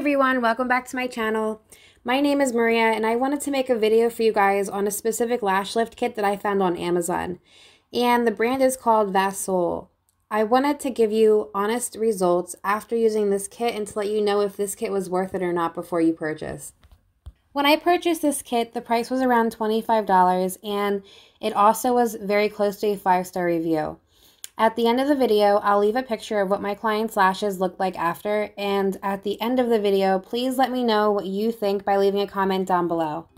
everyone, welcome back to my channel. My name is Maria and I wanted to make a video for you guys on a specific lash lift kit that I found on Amazon. And the brand is called Vassol. I wanted to give you honest results after using this kit and to let you know if this kit was worth it or not before you purchase. When I purchased this kit, the price was around $25 and it also was very close to a 5-star review. At the end of the video, I'll leave a picture of what my client's lashes looked like after, and at the end of the video, please let me know what you think by leaving a comment down below.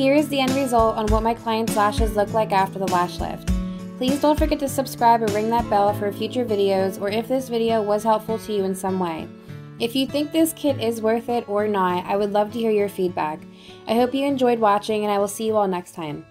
Here is the end result on what my client's lashes look like after the lash lift. Please don't forget to subscribe and ring that bell for future videos, or if this video was helpful to you in some way. If you think this kit is worth it or not, I would love to hear your feedback. I hope you enjoyed watching, and I will see you all next time.